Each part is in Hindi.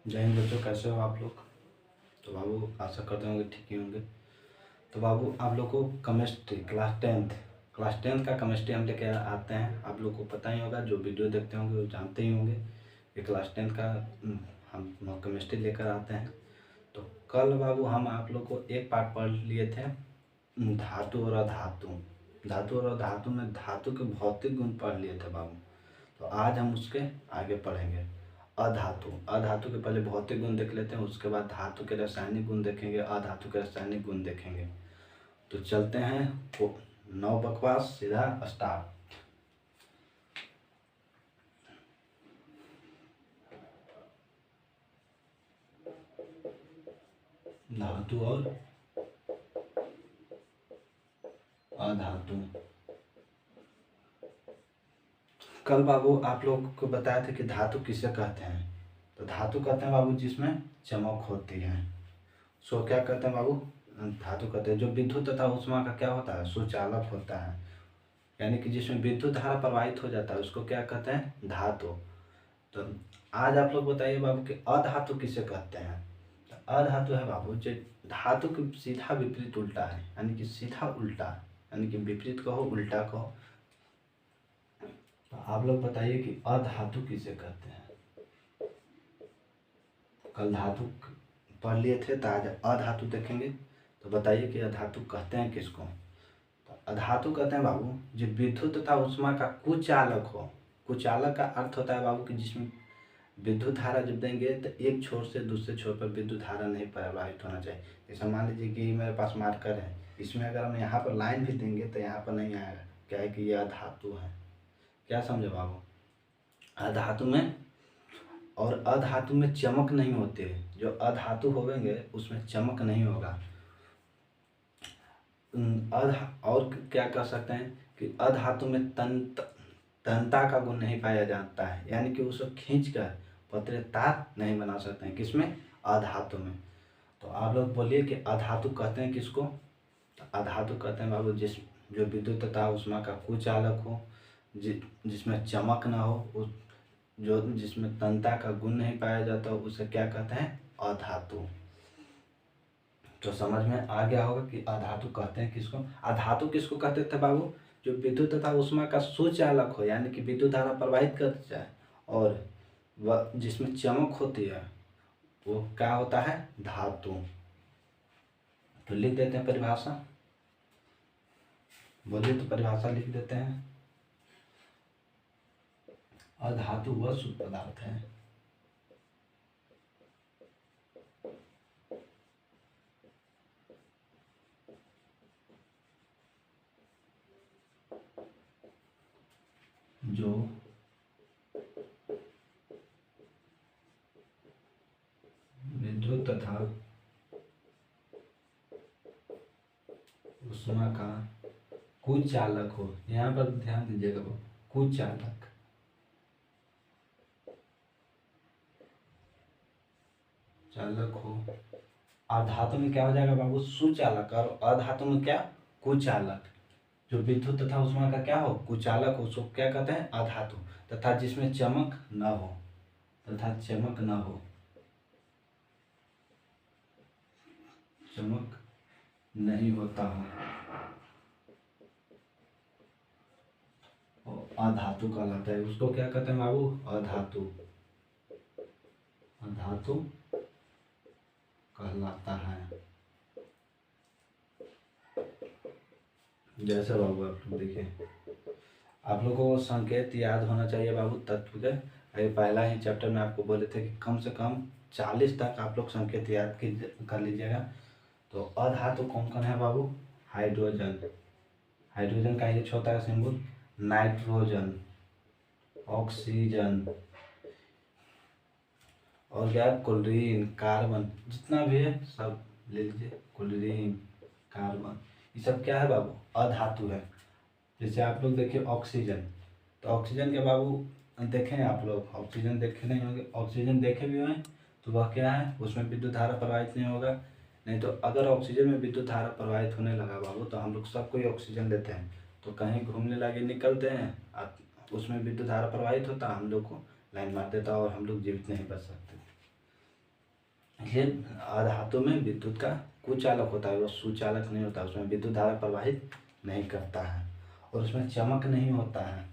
जय हिंद बच्चों, कैसे हो आप लोग। तो बाबू आशा करते होंगे ठीक ही होंगे। तो बाबू आप लोग को केमिस्ट्री क्लास टेंथ का केमिस्ट्री हम लेके आते हैं। आप लोग को पता ही होगा, जो वीडियो देखते होंगे वो जानते ही होंगे कि क्लास टेंथ का हम केमिस्ट्री लेकर आते हैं। तो कल बाबू हम आप लोग को एक पार्ट पढ़ लिए थे, धातु और अधातु। धातु और अधातु में धातु के भौतिक गुण पढ़ लिए थे बाबू। तो आज हम उसके आगे पढ़ेंगे अधातु के पहले भौतिक गुण देख लेते हैं, उसके बाद धातु के रासायनिक गुण देखेंगे, अधातु के रासायनिक गुण देखेंगे। तो चलते हैं, नो बकवास, सीधा स्टार्ट। धातु और अधातु। कल बाबू आप लोग को बताया था कि धातु किसे कहते हैं। तो धातु कहते हैं बाबू जिसमें चमक होती है। सो क्या कहते हैं बाबू, धातु कहते हैं जो विद्युत तथा ऊष्मा का क्या होता है, सुचालक होता है। यानी कि जिसमें विद्युत धारा प्रवाहित हो जाता है उसको क्या कहते हैं, धातु। तो आज आप लोग बताइए बाबू कि अधातु किसे कहते हैं। तो अधातु है बाबू जो धातु के सीधा विपरीत उल्टा है, यानी कि सीधा उल्टा, यानी कि विपरीत कहो उल्टा कहो। तो आप लोग बताइए कि अधातु किसे कहते हैं। कल धातु पढ़ लिए थे तो आज अधातु देखेंगे। तो बताइए कि अधातु कहते हैं किसको। तो अधातु कहते हैं बाबू जो विद्युत तथा ऊष्मा का कुचालक हो। कुचालक का अर्थ होता है बाबू कि जिसमें विद्युत धारा जब देंगे तो एक छोर से दूसरे छोर पर विद्युत धारा नहीं प्रवाहित होना चाहिए। जैसे मान लीजिए कि मेरे पास मार्कर है, इसमें अगर हम यहाँ पर लाइन भी देंगे तो यहाँ पर नहीं आएगा, क्या है कि ये अधातु है। क्या समझे बाबू। अधातु में और अधातु में चमक नहीं होती है। जो अधातु होंगे उसमें चमक नहीं होगा। और क्या कह सकते हैं कि अधातु में तन्यता का गुण नहीं पाया जाता है, यानी कि उसको खींच कर पतले तार नहीं बना सकते हैं। किसमें, अधातु में। तो आप लोग बोलिए कि अधातु कहते हैं किसको। तो अधातु कहते हैं बाबू जो विद्युत तथा ऊष्मा का कुचालक हो, जिसमें चमक ना हो, जिसमें तन्यता का गुण नहीं पाया जाता, उसे क्या कहते हैं, अधातु। तो समझ में आ गया होगा कि अधातु कहते हैं किसको। अधातु किसको कहते थे बाबू, जो विद्युत तथा ऊष्मा का सुचालक हो, यानी कि विद्युत धारा प्रवाहित कर जाए और वह जिसमें चमक होती है वो क्या होता है, धातु। तो लिख देते हैं परिभाषा, बोलिए तो परिभाषा लिख देते हैं। अधातु वह शुद्ध पदार्थ है जो विद्युत तथा ऊष्मा का कुचालक हो। यहाँ पर ध्यान दीजिएगा, कुचालक चालक हो। अधातु में क्या हो जाएगा बाबू, सुचालक, और अधातु में क्या, कुचालक। जो विद्युत तथा ऊष्मा का क्या हो, कुचालक हो, उसको क्या कहते हैं, अधातु। तथा जिसमें चमक न हो, चमक नहीं होता हो, अधातु कहलाता है। उसको क्या कहते हैं बाबू, अधातु कहलाता है। जैसे बाबू आप लोग देखिए, आप लोगों को संकेत याद होना चाहिए बाबू तत्व के। अभी पहला ही चैप्टर में आपको बोले थे कि कम से कम 40 तक आप लोग संकेत याद कर लीजिएगा। तो अधातु कौन कौन है बाबू, हाइड्रोजन का ये होता है सिंबल, नाइट्रोजन, ऑक्सीजन, और क्या, क्लोरीन, कार्बन, जितना भी है सब ले लीजिए। क्लोरीन, कार्बन, ये सब क्या है बाबू, अधातु है। जैसे आप लोग देखिए ऑक्सीजन, तो ऑक्सीजन के बाबू देखें आप लोग, ऑक्सीजन देखे नहीं होंगे, ऑक्सीजन देखे भी हैं तो वह क्या है, उसमें विद्युत धारा प्रवाहित नहीं होगा। नहीं तो अगर ऑक्सीजन में विद्युत धारा प्रवाहित होने लगा बाबू तो हम लोग सब कोई ऑक्सीजन लेते हैं, तो कहीं घूमने लगे निकलते हैं, उसमें विद्युत धारा प्रवाहित होता, हम लोग को लाइन मार देता और हम लोग जीवित नहीं बच सकते। इसलिए अधातु में विद्युत का कुचालक होता है, वो सुचालक नहीं होता, उसमें विद्युत धारा प्रवाहित नहीं करता है और उसमें चमक नहीं होता है।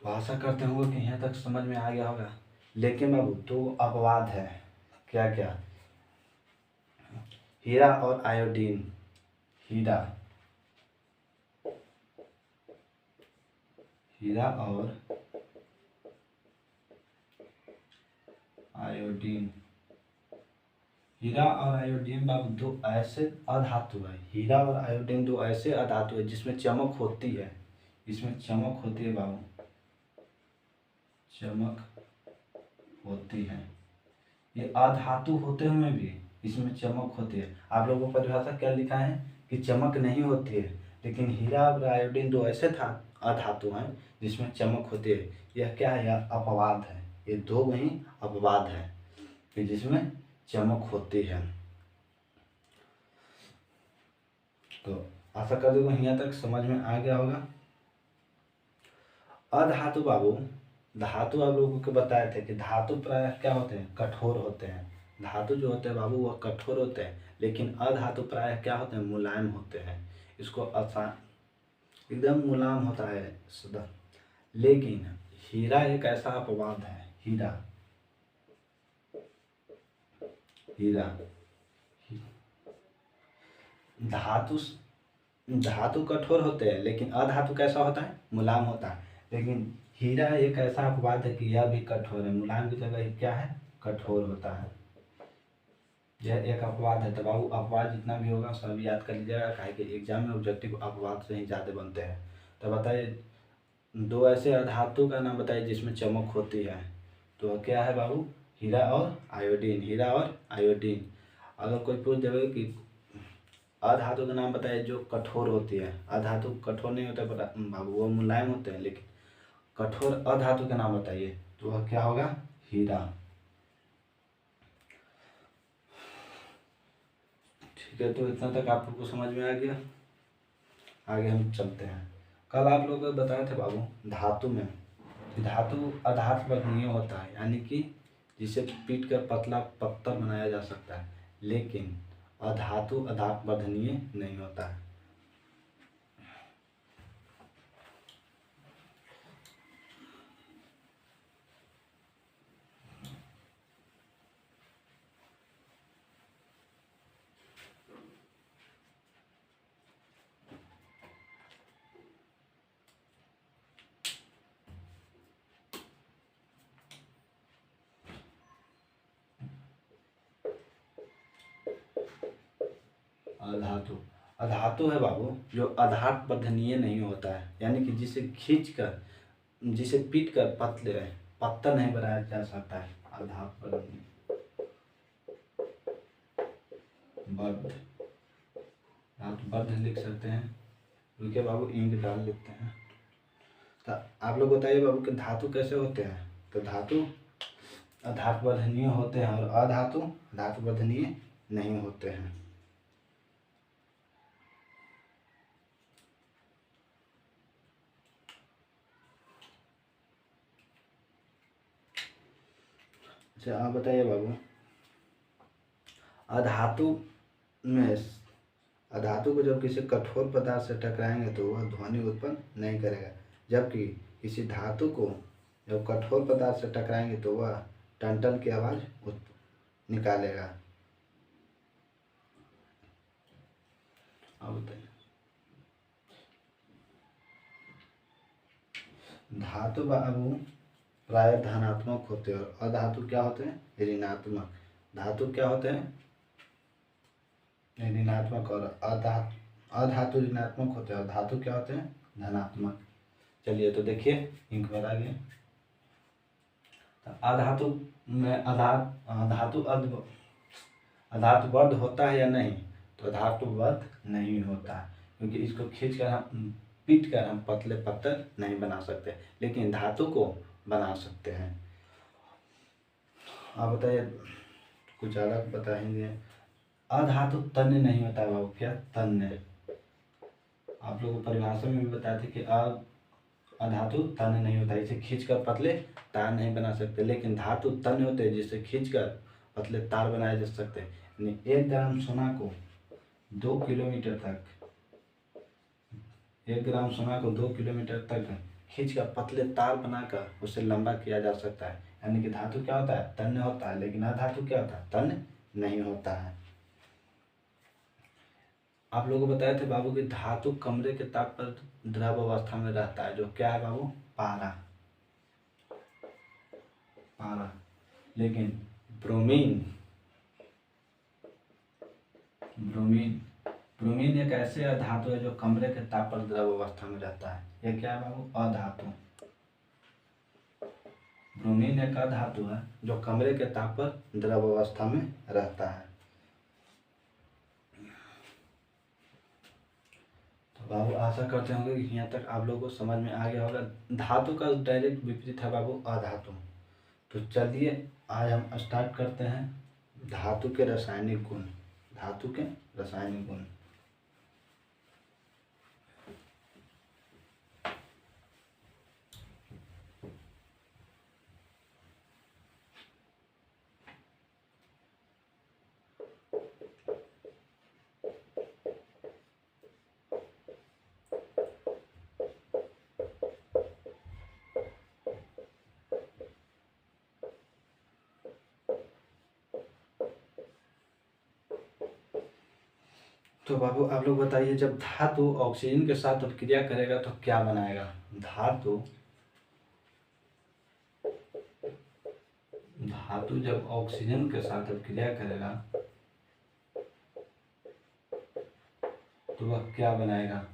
तो आशा करते होंगे कि यहाँ तक समझ में आ गया होगा। लेकिन बाबू दो अपवाद है। क्या क्या? हीरा और आयोडीन। हीरा और आयोडीन। हीरा और आयोडीन बाबू दो ऐसे अधातु है। हीरा और आयोडीन दो ऐसे अधातु है जिसमें चमक होती है। इसमें चमक होती है बाबू, चमक होती है। ये अधातु होते हुए भी इसमें चमक होती है। आप लोगों को परिभाषा क्या लिखा है कि चमक नहीं होती है। लेकिन हीरा और आयोडीन दो ऐसे अधातु हैं जिसमें चमक होती है। यह क्या है? यह अपवाद है। ये दो वही अपवाद है कि जिसमें चमक होती है। तो आशा कर दो यहाँ तक समझ में आ गया होगा। अधातु बाबू, धातु आप लोगों को बताए थे कि धातु प्रायः क्या होते हैं? कठोर होते हैं। धातु जो होते हैं बाबू वह कठोर होते हैं, लेकिन अधातु प्रायः क्या होते हैं? मुलायम होते हैं। इसको आसान एकदम मुलायम होता है सदा। लेकिन हीरा एक ऐसा अपवाद है। हीरा धातु धातु कठोर होते हैं, लेकिन अधातु कैसा होता है? मुलायम होता है। लेकिन हीरा एक ऐसा अपवाद है कि यह भी कठोर है। मुलायम की जगह क्या है? कठोर होता है। यह एक अपवाद है। तो बाबू अपवाद जितना भी होगा सब याद कर लीजिएगा, काहे कि एग्जाम में ऑब्जेक्टिव अपवाद से ही ज़्यादा बनते हैं। तो बताइए दो ऐसे अधातु का नाम बताइए जिसमें चमक होती है। तो क्या है बाबू? हीरा और आयोडीन। हीरा और आयोडीन। अगर कोई पूछ देवे कि अधातु का नाम बताइए जो कठोर होती है। अधातु कठोर नहीं होता बाबू, वो मुलायम होते हैं। लेकिन कठोर अधातु का नाम बताइए तो वह क्या होगा? हीरा। ठीक है, तो इतना तक आप लोग को समझ में आ गया। आगे हम चलते हैं। कल आप लोग बताए थे बाबू धातु में, धातु अधातु वर्णीय होता है, यानी कि जिसे पीट कर पतला पत्थर बनाया जा सकता है। लेकिन अधातु अधातु वर्धनीय नहीं होता है। अधातु अधातु है बाबू जो अधातु वर्धनीय नहीं होता है, यानी कि जिसे खींच कर जिसे पीट कर पत्थर नहीं बनाया जा सकता है। अधातु वर्धनीय वर्ध, धातु वर्ध लिख सकते हैं। उनके बाबू इंक डाल लेते हैं। तो आप लोग बताइए बाबू कि धातु कैसे होते हैं? तो धातु अधातु वर्धनीय होते हैं और अधातु धातु वर्धनीय नहीं होते हैं। अच्छा आप बताइए बाबू, अधातु में अधातु को जब किसी कठोर पदार्थ से टकराएंगे तो वह ध्वनि उत्पन्न नहीं करेगा, जबकि किसी धातु को जब कठोर पदार्थ से टकराएंगे तो वह टन की आवाज़ निकालेगा। अब बताइए धातु बाबू प्राय धनात्मक होते हैं और अधातु क्या होते हैं? ऋणात्मक। धातु क्या होते हैं? ऋणात्मक और अधातु ऋणात्मक होते हैं और धातु क्या होते हैं? धनात्मक। चलिए तो देखिए इंक में आगे अधातु में अधातु वर्ध होता है या नहीं? तो धातु वर्ध नहीं होता, क्योंकि इसको खींच कर हम पीट कर हम पतले पत्थर नहीं बना सकते, लेकिन धातु को बना सकते हैं। आप बताइए कुछ अलग बताएंगे। अधातु तन्य नहीं होता है बाबू। क्या? तन्य। आप लोगों को परिभाषा में भी बताए थे कि अधातु तन्य नहीं होता है, इसे खींचकर पतले तार नहीं बना सकते। लेकिन धातु तन्य होते हैं, जिसे खींचकर पतले तार बनाए जा सकते हैं। यानी 1 ग्राम सोना को 2 किलोमीटर तक 1 ग्राम सोना को 2 किलोमीटर तक खींच कर पतले तार बनाकर उसे लंबा किया जा सकता है। यानी कि धातु क्या होता है, तन्य होता है, लेकिन अधातु क्या होता है, तन्य नहीं होता है। आप लोगों को बताए थे बाबू कि धातु कमरे के ताप पर द्रव अवस्था में रहता है, जो क्या है बाबू, पारा। पारा। लेकिन ब्रोमीन ब्रोमीन ब्रोमीन एक ऐसे धातु है जो कमरे के ताप पर द्रव अवस्था में रहता है। यह क्या है बाबू, अधातु। ब्रोमीन एक अधातु है जो कमरे के ताप पर द्रव अवस्था में रहता है। तो बाबू आशा करते होंगे कि यहाँ तक आप लोगों को समझ में आ गया होगा। धातु का डायरेक्ट विपरीत है बाबू, अधातु। तो चलिए आज हम स्टार्ट करते हैं धातु के रासायनिक गुण। धातु के रासायनिक गुण। तो बाबू आप लोग बताइए, जब धातु ऑक्सीजन के साथ अभिक्रिया करेगा तो क्या बनाएगा। धातु जब ऑक्सीजन के साथ अभिक्रिया करेगा तो वह क्या बनाएगा।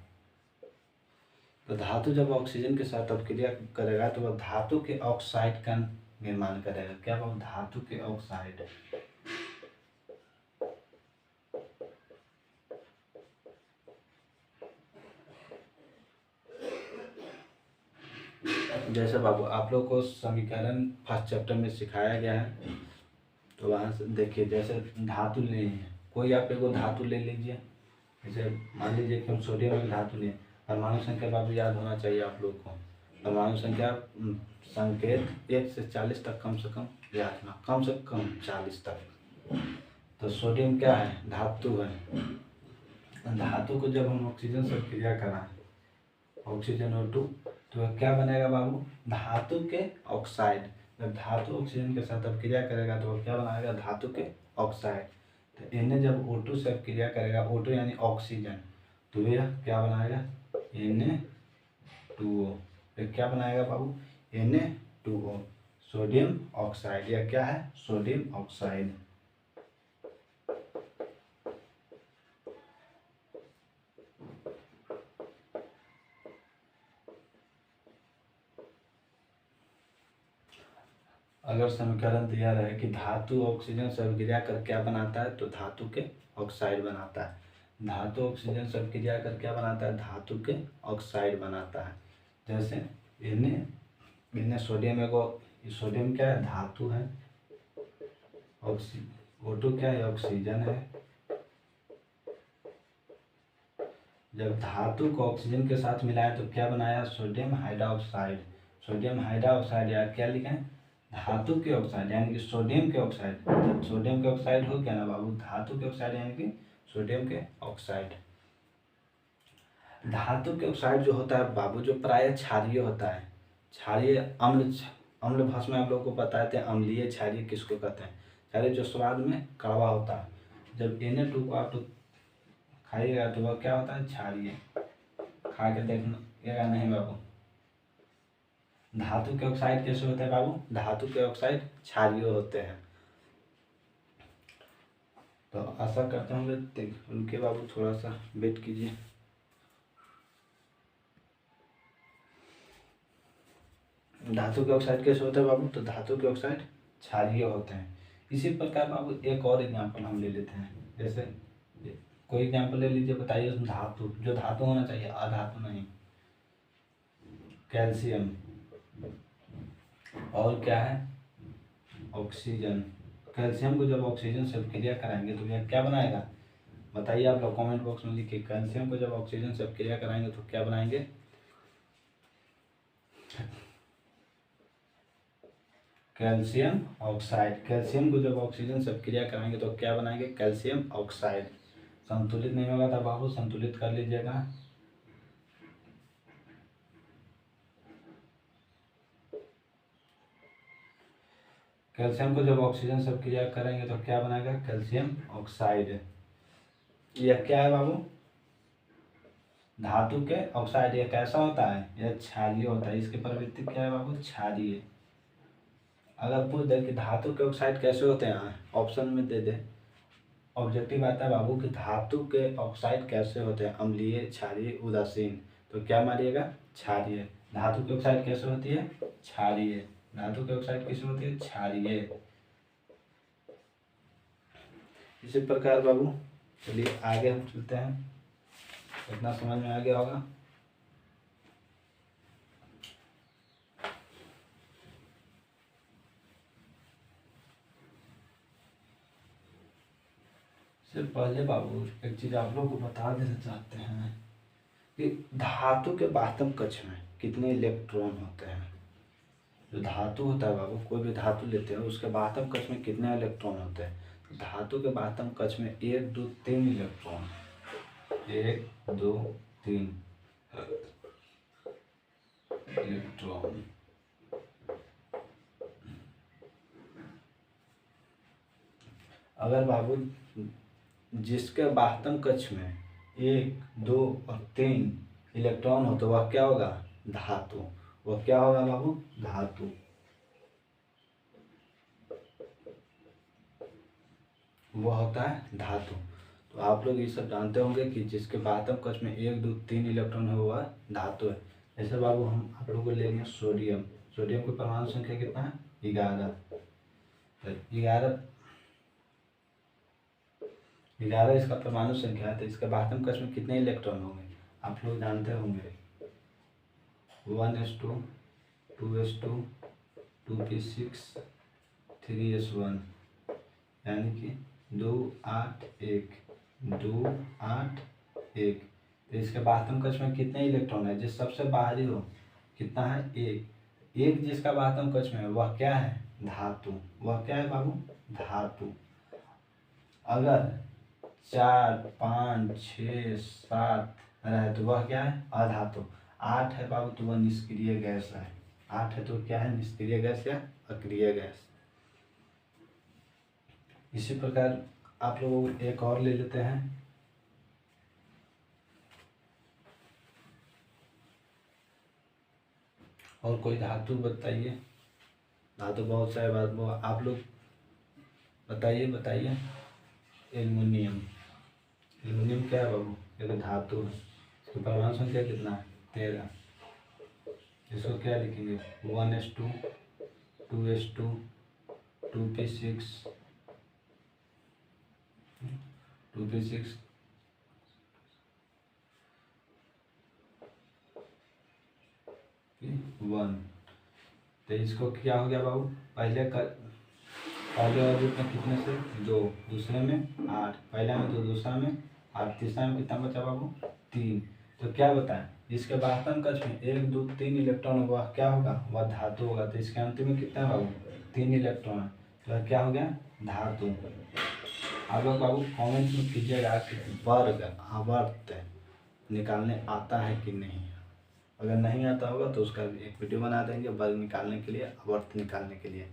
तो धातु जब ऑक्सीजन के साथ अभिक्रिया करेगा तो वह धातु के ऑक्साइड का निर्माण करेगा। क्या बाबू, धातु के ऑक्साइड। जैसे बाबू आप लोग को समीकरण फर्स्ट चैप्टर में सिखाया गया है, तो वहाँ से देखिए। जैसे धातु लेनी है, कोई आप एगो धातु ले लीजिए। जैसे मान लीजिए कि हम सोडियम की धातु लें। परमाणु संख्या बाबू याद होना चाहिए आप लोग को। परमाणु संख्या संकेत 1 से 40 तक कम से कम याद रखना, कम से कम 40 तक। तो सोडियम क्या है, धातु है। धातु को जब हम ऑक्सीजन से क्रिया कराएं, ऑक्सीजन O2, तो वह क्या बनेगा बाबू, धातु के ऑक्साइड। जब धातु ऑक्सीजन के साथ अभिक्रिया करेगा तो वह क्या बनाएगा, धातु के ऑक्साइड। तो इन्हें जब O2 से अभिक्रिया करेगा, O2 यानी ऑक्सीजन, तो यह क्या बनाएगा, Na2O। फिर क्या बनाएगा बाबू, Na2O, सोडियम ऑक्साइड। यह क्या है, सोडियम ऑक्साइड। अगर समीकरण दिया रहे कि धातु ऑक्सीजन से अभिक्रिया कर क्या बनाता है, तो धातु के ऑक्साइड बनाता है। धातु ऑक्सीजन से अभिक्रिया कर क्या बनाता है, धातु के ऑक्साइड बनाता है। जैसे इन्हें सोडियम सोडियम क्या है, धातु है। O2 क्या है, ऑक्सीजन है। जब धातु को ऑक्सीजन के साथ मिलाया तो क्या बनाया, सोडियम हाइड्रोक्साइड। सोडियम हाइड्रोक्साइड या क्या लिखा है, धातु के ऑक्साइड, यानी कि सोडियम के ऑक्साइड। सोडियम के ऑक्साइड हो क्या ना बाबू, धातु के ऑक्साइड, यानी कि सोडियम के ऑक्साइड। धातु के ऑक्साइड जो होता है बाबू, जो प्राय क्षारीय होता है। क्षारीय अम्ल भाषा में आप लोगों को बताए थे, अम्लीय क्षारीय किसको कहते हैं। क्षारीय जो स्वाद में कड़वा होता है। जब Na2 को आप लोग खाइएगा तो वह क्या होता है, क्षारीय। खा के देखिएगा नहीं बाबू। धातु के ऑक्साइड कैसे होते हैं बाबू, धातु के ऑक्साइड क्षारीय होते हैं। तो आशा करता हूँ उनके बाबू थोड़ा सा वेट कीजिए। धातु के ऑक्साइड कैसे होते हैं बाबू, तो धातु के ऑक्साइड क्षारीय होते हैं। इसी प्रकार बाबू एक और एग्जाम्पल हम ले लेते हैं। जैसे कोई एग्जाम्पल ले लीजिए, बताइए उसमें धातु, जो धातु होना चाहिए, अधातु नहीं। कैल्शियम और क्या है, ऑक्सीजन। कैल्शियम को जब ऑक्सीजन से अभिक्रिया कराएंगे तो यह क्या बनाएगा, बताइए आप लोग कमेंट बॉक्स में लिखिए। कैल्शियम को जब ऑक्सीजन से अभिक्रिया कराएंगे तो क्या बनाएंगे, कैल्शियम ऑक्साइड। कैल्शियम को जब ऑक्सीजन से क्रिया कराएंगे तो क्या बनाएंगे, कैल्शियम ऑक्साइड। संतुलित नहीं होगा तो बाबू संतुलित कर लीजिएगा। कैल्शियम को जब ऑक्सीजन से क्रिया करेंगे तो क्या बनाएगा, कैल्शियम ऑक्साइड। यह क्या है बाबू, धातु के ऑक्साइड। यह कैसा होता है, यह क्षारीय होता है। इसकी प्रवृत्ति क्या है बाबू, क्षारीय। अगर पूछ दे कि धातु के ऑक्साइड कैसे होते हैं, ऑप्शन में दे दे, ऑब्जेक्टिव आता है बाबू कि धातु के ऑक्साइड कैसे होते हैं, अम्लीय, क्षारीय, उदासीन। तो क्या मारिएगा, क्षारीय। धातु की ऑक्साइड कैसे होती है, क्षारीय। धातु की ऑक्साइड कैसे होती है, क्षारीय। इसी प्रकार बाबू चलिए आगे हम चलते हैं। इतना समझ में आ गया होगा। सिर्फ पहले बाबू एक चीज आप लोग को बता देना चाहते हैं कि धातु के बाह्यतम कक्ष में कितने इलेक्ट्रॉन होते हैं। जो धातु होता है बाबू, कोई भी धातु लेते हैं उसके बाह्यतम कक्ष में कितने इलेक्ट्रॉन होते हैं। तो धातु के बाह्यतम कक्ष में 1 2 3 इलेक्ट्रॉन, 1 2 3 इलेक्ट्रॉन। अगर बाबू जिसके बाह्यतम कक्ष में 1 2 और 3 इलेक्ट्रॉन हो तो वह क्या होगा, धातु। वह क्या होगा बाबू, धातु। वह होता है धातु। तो आप लोग ये सब जानते होंगे कि जिसके बाह्यतम कक्ष में 1 2 3 इलेक्ट्रॉन है वह धातु है। जैसे बाबू हम आप लोगों को ले लेंगे सोडियम। सोडियम की परमाणु संख्या कितना है, 11। तो 11 इसका परमाणु संख्या है। तो इसके बाह्यतम कक्ष में कितने इलेक्ट्रॉन होंगे, आप लोग जानते होंगे। 1s2 2s2 2p6 3s1, यानी कि 2 8 1 2 8 1। तो इसके बाह्यतम कक्ष में कितने इलेक्ट्रॉन है, जिस सबसे बाहरी हो कितना है, 1। एक जिसका बाह्यतम कक्ष में है वह क्या है, धातु। वह क्या है बाबू, धातु। अगर 4 5 6 7 रहे तो वह क्या है, अधातु। 8 है बाबू तो वह निष्क्रिय गैस है। 8 है तो क्या है, निष्क्रिय गैस या अक्रिय गैस। इसी प्रकार आप लोग एक और ले लेते हैं। और कोई धातु बताइए। धातु बहुत सारे बात वो आप लोग बताइए। एल्युमिनियम। एल्युमिनियम क्या है बाबू, एक धातु है। इसकी परमाणु संख्या कितना है, 13। इसको क्या लिखेंगे, 1s2 2s2 2p6 2p6 1। तो इसको क्या हो गया बाबू, पहले वाले रूप में कितने से 2, दूसरे में 8, पहले में 2, दूसरा में 8, तीसरा में कितना बचा बाबू, 3। तो क्या बताएं, जिसके बाह्यतम कक्ष में 1 2 3 इलेक्ट्रॉन वह क्या होगा, वह धातु होगा। तो इसके अंतिम में कितना है बाबू, 3 इलेक्ट्रॉन है। तो क्या हो गया, धातु। आप लोग बाबू कमेंट में कीजिएगा कि वर्ग आवर्त निकालने आता है कि नहीं। अगर नहीं आता होगा तो उसका एक वीडियो बना देंगे वर्ग निकालने के लिए, आवर्त निकालने के लिए,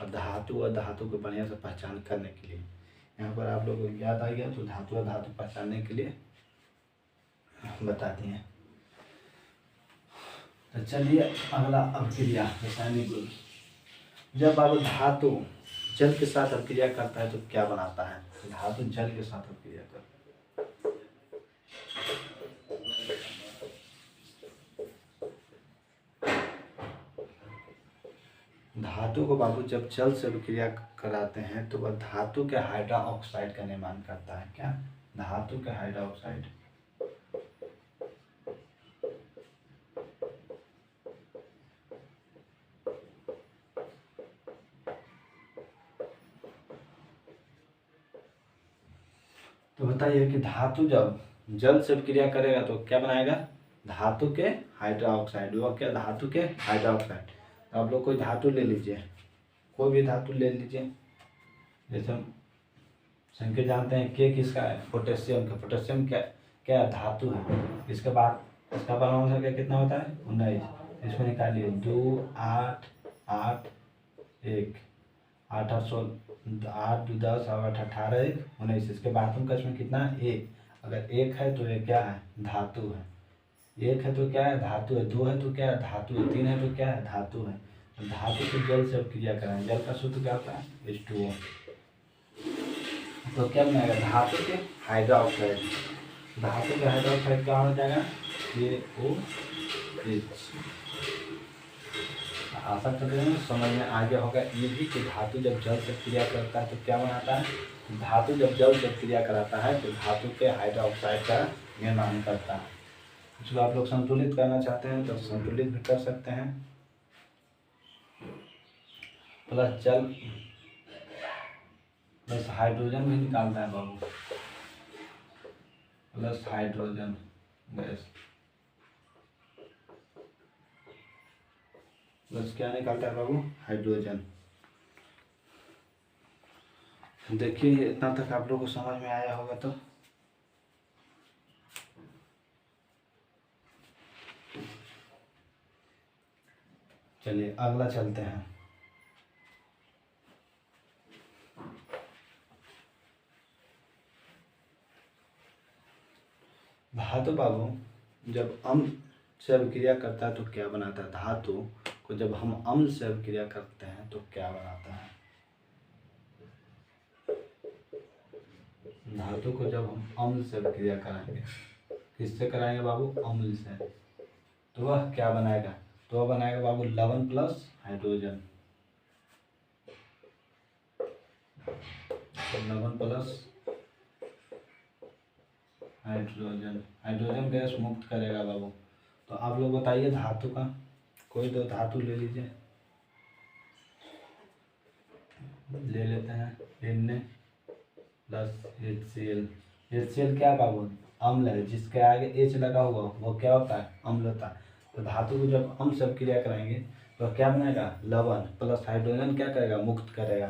और धातु और धातु को बढ़िया से पहचान करने के लिए। यहाँ पर आप लोगों को याद आ गया तो धातु और धातु पहचानने के लिए बता दिए। तो चलिए अगला अभिक्रिया, रासायनिक गुण। जब बाबू धातु जल के साथ अभिक्रिया करता है तो क्या बनाता है, धातु जल के साथ अभिक्रिया करता है। धातु को बाबू जब जल से अभिक्रिया कराते हैं तो वह धातु के हाइड्रा ऑक्साइड का निर्माण करता है। क्या, धातु के हाइड्रा ऑक्साइड। तो बताइए कि धातु जब जल से अभिक्रिया करेगा तो क्या बनाएगा, धातु के हाइड्रा ऑक्साइड। वह क्या, धातु के हाइड्रा ऑक्साइड। तो आप लोग कोई धातु ले लीजिए, कोई भी धातु ले लीजिए, जैसे हम संख्या जानते हैं के किसका है, पोटेशियम का। पोटेशियम क्या क्या धातु है। इसके बाद इसका परमाणु संख्या कितना होता है 19। इसमें निकालिए 2 8 8 1 8 8 16 8 2 10 और 8 18 1 19। इसके बाद का इसमें कितना है 1। अगर 1 है तो ये क्या है धातु है। 1 है तो क्या है धातु है। 2 है तो क्या है धातु है। 3 है तो क्या है धातु है। तो धातु को जल से अब क्रिया कराएं। जल का सूत्र क्या होता है H2O। तो क्या बनेगा धातु के हाइड्रोक्साइड। धातु का हाइड्रोक्साइड क्या हो जाएगा KOH। आशा करते हैं समझ में आ गया होगा ये भी कि धातु जब जल से क्रिया करता है तो क्या बनाता है। धातु जब जल से क्रिया कराता है तो धातु के हाइड्रोक्साइड का निर्माण करता है। जो आप लोग संतुलित करना चाहते हैं तो संतुलित भी कर सकते हैं। प्लस जल प्लस हाइड्रोजन भी निकालता है बाबू, प्लस हाइड्रोजन गैस प्लस क्या निकालता है बाबू हाइड्रोजन। देखिए इतना तक आप लोगों को समझ में आया होगा। तो चलिए अगला चलते हैं। धातु बाबू जब अम्ल से अभिक्रिया करता है तो क्या बनाता है। धातु को जब हम अम्ल से अभिक्रिया करते हैं तो क्या बनाता है। धातु को जब हम अम्ल से अभिक्रिया कराएंगे, किससे कराएंगे बाबू अम्ल से, तो वह क्या बनाएगा। तो वह बनाएगा बाबू लवण प्लस हाइड्रोजन। तो लवण प्लस हाइड्रोजन, हाइड्रोजन गैस मुक्त करेगा बाबू। तो आप लोग बताइए धातु का कोई दो धातु ले लीजिए। ले लेते हैं Na प्लस HCl। HCl क्या बाबू अम्ल है। जिसके आगे H लगा हुआ वो क्या होता है अम्ल होता है। तो धातु को जब अम्ल से क्रिया कराएंगे तो क्या बनेगा लवण प्लस हाइड्रोजन क्या करेगा मुक्त करेगा।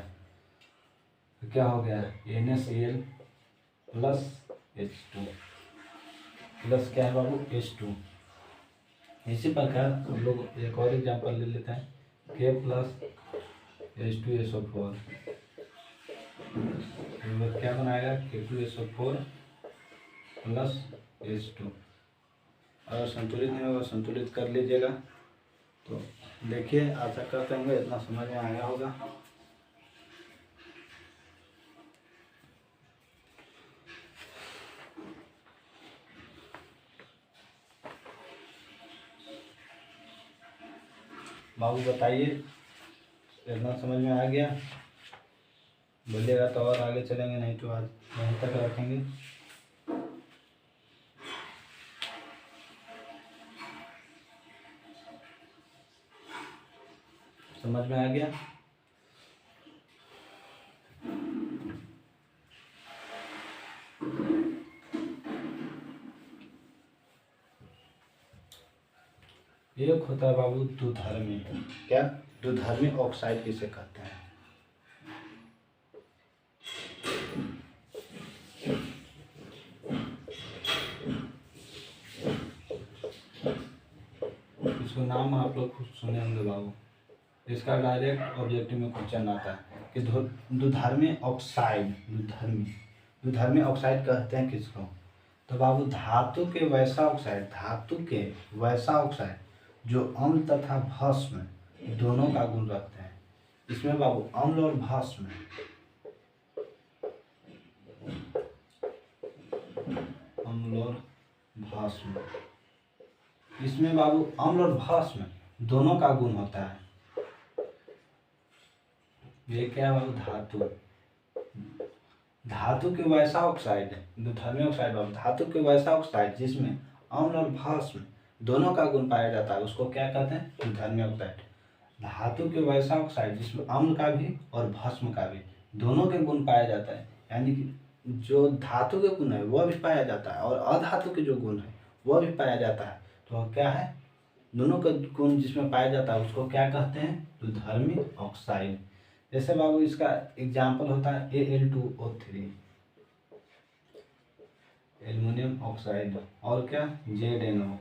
तो क्या हो गया NaCl प्लस H2 प्लस क्या है बाबू H2। इसी प्रकार हम लोग एक और एग्जांपल ले लेते हैं K प्लस H2SO4। क्या बनाएगा K2SO4 प्लस H2। अगर संतुलित नहीं होगा संतुलित कर लीजिएगा। तो देखिए आशा करते होंगे इतना समझ में आया होगा। बाबू बताइए इतना समझ में आ गया। बोलिएगा तो और आगे चलेंगे, नहीं तो आज यहीं तक रखेंगे। समझ में आ गया। एक होता है बाबू द्विधर्मी। क्या द्विधर्मी ऑक्साइड किसे कहते हैं। इसको नाम आप लोग खुद सुने होंगे बाबू। इसका डायरेक्ट ऑब्जेक्टिव में क्वेश्चन आता है कि द्विधर्मी ऑक्साइड द्विधर्मी ऑक्साइड कहते हैं किसको। तो बाबू धातु के वैसा ऑक्साइड जो अम्ल तथा भस्म दोनों का गुण रखते हैं। इसमें बाबू अम्ल और भस्म इसमें बाबू अम्ल और भस्म दोनों का गुण होता है। ये क्या है बाबू धातु के वैसा ऑक्साइड द्विधर्मी ऑक्साइड बाबू धातु के वैसा ऑक्साइड जिसमें अम्ल और भस्म दोनों का गुण पाया जाता है उसको क्या कहते हैं द्विधर्मी ऑक्साइड। धातु के वैसा ऑक्साइड जिसमें अम्ल का भी और भस्म का भी दोनों के गुण पाया जाता है, यानी कि जो धातु के गुण है वह भी पाया जाता है और अधातु के जो गुण है वह भी पाया जाता है। तो क्या है दोनों का गुण जिसमें पाया जाता है उसको क्या कहते हैं द्विधर्मी ऑक्साइड। जैसे बाबू इसका एग्जाम्पल होता है Al2O3 एल्युमिनियम ऑक्साइड, और क्या ZnO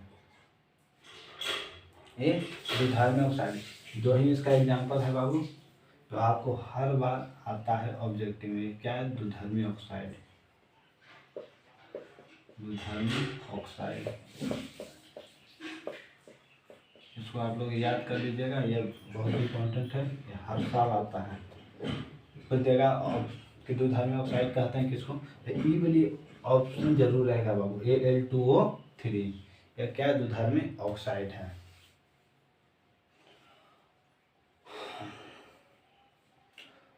ये द्विधार्मी ऑक्साइड। जो ही इसका एग्जाम्पल है बाबू, तो आपको हर बार आता है ऑब्जेक्टिव में, क्या है द्विधार्मी ऑक्साइड, द्विधार्मी ऑक्साइड। इसको आप लोग याद कर लीजिएगा, ये बहुत इंपॉर्टेंट है, ये हर साल आता है। फिर देगा कि द्विधार्मी ऑक्साइड कहते हैं किसको, तो ई वाली ऑप्शन जरूर रहेगा बाबू, Al2O3 यह क्या द्विधार्मी ऑक्साइड है।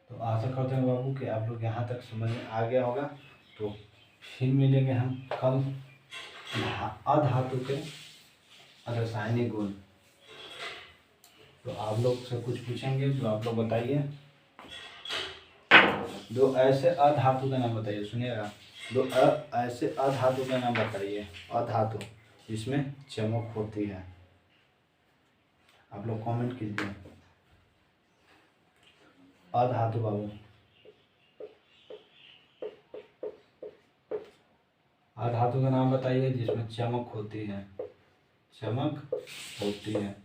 तो आशा करते हैं बाबू कि आप लोग यहाँ तक समझ में आ गया होगा। तो फिर मिलेंगे हम कल अधातु के रासायनिक गुण। तो आप लोग से कुछ पूछेंगे, जो आप लोग बताइए, दो ऐसे अधातु का नाम बताइए, सुनिएगा, दो ऐसे अधातु का नाम बताइए, अधातु जिसमें चमक होती है। आप लोग कमेंट कीजिए, अधातु बाबू, अधातु का नाम बताइए जिसमें चमक होती है, चमक होती है।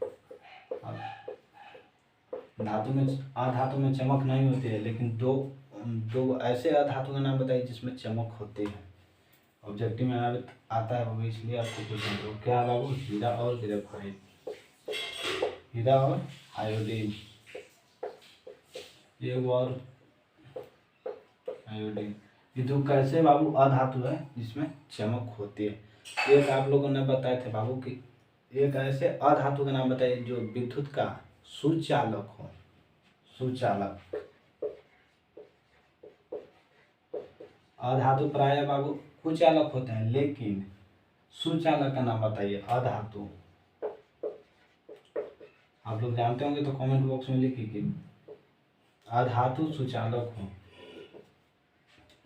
धातु में, अधातु में चमक नहीं होती है, लेकिन दो ऐसे अधातु का नाम बताइए जिसमें चमक होती है। ऑब्जेक्टिव में आता है बाबू, इसलिए आपको पूछेंगे। तो क्या है बाबू, हीरा और ग्रेफाइट, हीरा और आयोडीन, ये और आयोडीन, ये दो कैसे बाबू अधातु है जिसमें चमक होती है। एक आप लोगों ने बताए थे बाबू कि एक ऐसे अधातु का नाम बताइए जो विद्युत का सुचालक हो, सुचालक। अधातु प्राय बाबू कुचालक होते हैं, लेकिन सुचालक का नाम बताइए अधातु। आप लोग जानते होंगे तो कमेंट बॉक्स में लिखिए कि अधातु सुचालक हो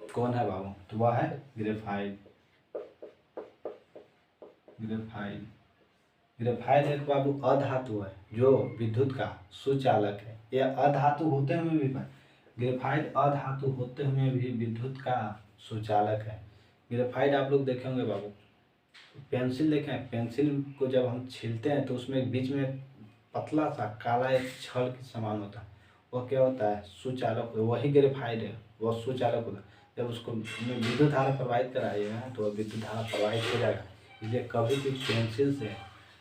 कौन है बाबू, तो वह है ग्रेफाइट। ग्रेफाइट, ग्रेफाइट एक बाबू अधातु है जो विद्युत का सुचालक है। यह अधातु होते हुए भी, ग्रेफाइट अधातु होते हुए भी विद्युत का सुचालक है। ग्रेफाइट आप लोग देखे होंगे बाबू, पेंसिल देखें, पेंसिल को जब हम छीलते हैं तो उसमें बीच में पतला सा काला एक छड़ के समान होता है, वह क्या होता है, सुचालक, वही ग्रेफाइट है, वह सुचालक होता है। जब उसको विद्युत धारा प्रवाहित कराइएगा तो वह विद्युत धारा प्रवाहित हो जाएगा। इसलिए कभी भी पेंसिल से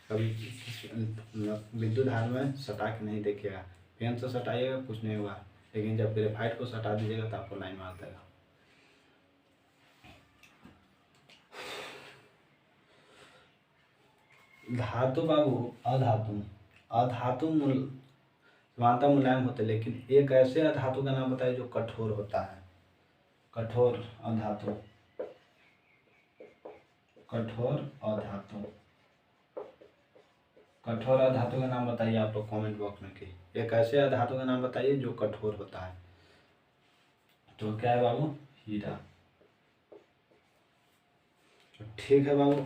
कभी विद्युत धारा में सटा के नहीं देखिएगा, पेन से सटाइएगा कुछ नहीं होगा, लेकिन जब ग्रेफाइट को सटा दीजिएगा तो आपको लाइन मार देगा। धातु बाबू अधातु, अधातु सामान्यतः मुलायम होते हैं, लेकिन एक ऐसे अधातु का नाम बताइए जो कठोर होता है, कठोर अधातु, कठोर अधातु, कठोर अधातु का नाम बताइए आप लोग कमेंट बॉक्स में कि एक ऐसे अधातु का नाम बताइए जो कठोर होता है। तो क्या है बाबू, हीरा। ठीक है बाबू,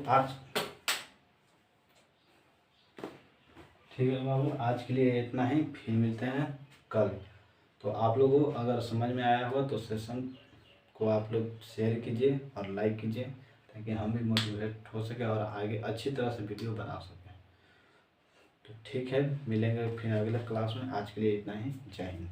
ठीक है बाबू, आज के लिए इतना ही, फिर मिलते हैं कल। तो आप लोगों को अगर समझ में आया होगा तो सेशन को आप लोग शेयर कीजिए और लाइक कीजिए, ताकि हम भी मोटिवेट हो सके और आगे अच्छी तरह से वीडियो बना सकें। तो ठीक है, मिलेंगे फिर अगले क्लास में। आज के लिए इतना ही, जय हिंद।